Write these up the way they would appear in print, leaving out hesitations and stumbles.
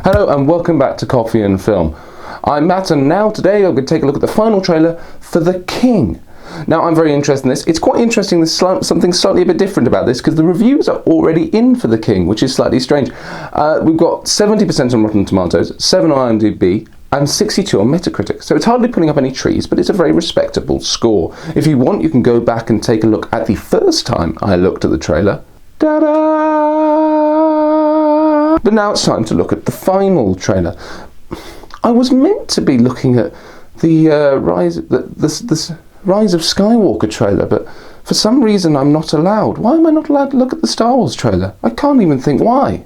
Hello and welcome back to Coffee and Film. I'm Matt and now today I'm going to take a look at the final trailer for The King. Now I'm very interested in this. It's quite interesting, there's something slightly a bit different about this because the reviews are already in for The King, which is slightly strange. We've got 70% on Rotten Tomatoes, 7 on IMDb and 62 on Metacritic. So it's hardly putting up any trees, but it's a very respectable score. If you want, you can go back and take a look at the first time I looked at the trailer. Ta-da! But now it's time to look at the final trailer. I was meant to be looking at the Rise of Skywalker trailer, but for some reason I'm not allowed. Why am I not allowed to look at the Star Wars trailer? I can't even think why.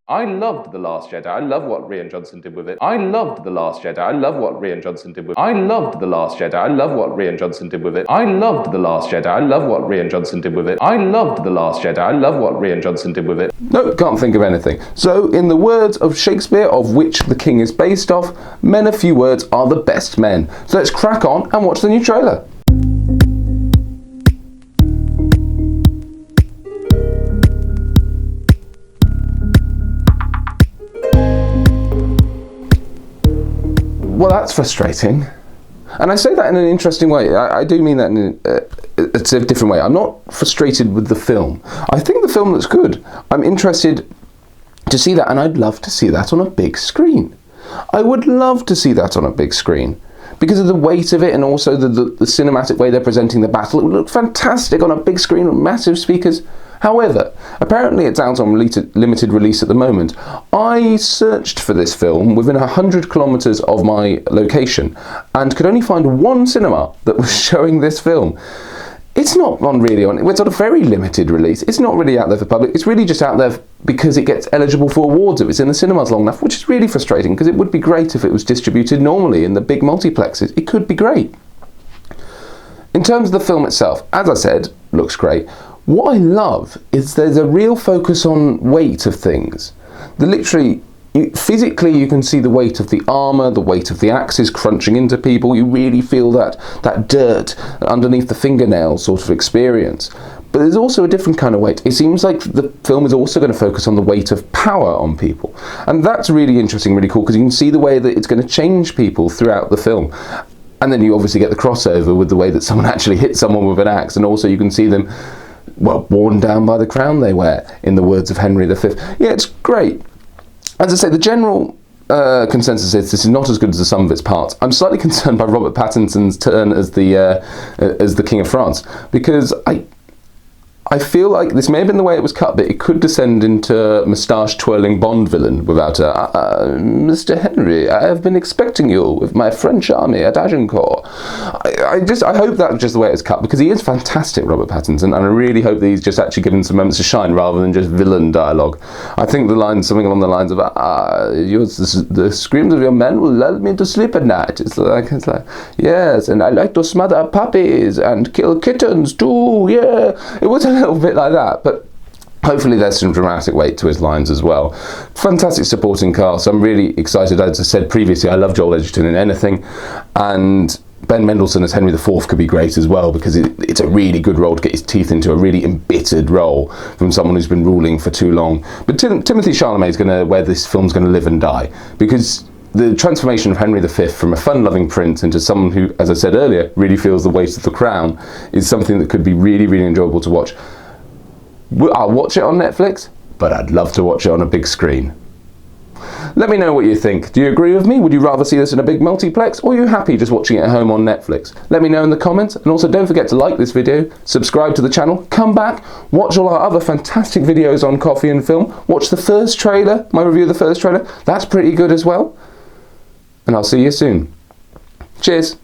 I loved The Last Jedi. I love what Rian Johnson did with it. I loved The Last Jedi. I love what Rian Johnson did with it. I loved The Last Jedi. I love what Rian Johnson did with it. I loved The Last Jedi. I love what Rian Johnson did with it. I loved The Last Jedi. I love what Rian Johnson did with it. Nope, can't think of anything. So, in the words of Shakespeare, of which The King is based off, men of few words are the best men. So let's crack on and watch the new trailer. Well, that's frustrating. And I say that in an interesting way. I do mean that in a different way. I'm not frustrated with the film. I think the film looks good. I'm interested to see that, and I'd love to see that on a big screen. I would love to see that on a big screen. Because of the weight of it and also the cinematic way they're presenting the battle, it would look fantastic on a big screen with massive speakers. However, apparently it's out on limited release at the moment. I searched for this film within 100 kilometres of my location and could only find one cinema that was showing this film. It's not it's on a very limited release. It's not really out there for public. It's really just out there because it gets eligible for awards if it's in the cinemas long enough, which is really frustrating because it would be great if it was distributed normally in the big multiplexes. It could be great. In terms of the film itself, as I said, looks great. What I love is there's a real focus on weight of things. Physically you can see the weight of the armour, the weight of the axes crunching into people. You really feel that dirt underneath the fingernails sort of experience. But there's also a different kind of weight. It seems like the film is also going to focus on the weight of power on people. And that's really interesting, really cool, because you can see the way that it's going to change people throughout the film. And then you obviously get the crossover with the way that someone actually hits someone with an axe, and also you can see them, well, worn down by the crown they wear, in the words of Henry V. Yeah, it's great. As I say, the general consensus is this is not as good as the sum of its parts. I'm slightly concerned by Robert Pattinson's turn as the King of France, because I feel like this may have been the way it was cut, but it could descend into moustache-twirling Bond villain without Mr. Henry, I have been expecting you with my French army at Agincourt. I hope that's just the way it's cut, because he is fantastic, Robert Pattinson, and I really hope that he's just actually given some moments to shine rather than just villain dialogue. I think the line, something along the lines of, the screams of your men will lull me to sleep at night. It's like, yes, and I like to smother puppies and kill kittens too, yeah. It was a little bit like that, but hopefully there's some dramatic weight to his lines as well. Fantastic supporting cast. I'm really excited. As I said previously, I love Joel Edgerton in anything, and Ben Mendelsohn as Henry IV could be great as well, because it's a really good role to get his teeth into, a really embittered role from someone who's been ruling for too long. But Timothée Chalamet is where this film's going to live and die, because the transformation of Henry V from a fun-loving prince into someone who, as I said earlier, really feels the weight of the crown is something that could be really, really enjoyable to watch. I'll watch it on Netflix, but I'd love to watch it on a big screen. Let me know what you think. Do you agree with me? Would you rather see this in a big multiplex, or are you happy just watching it at home on Netflix? Let me know in the comments, and also don't forget to like this video, subscribe to the channel, come back, watch all our other fantastic videos on Coffee and Film, watch the first trailer, my review of the first trailer, that's pretty good as well. And I'll see you soon. Cheers.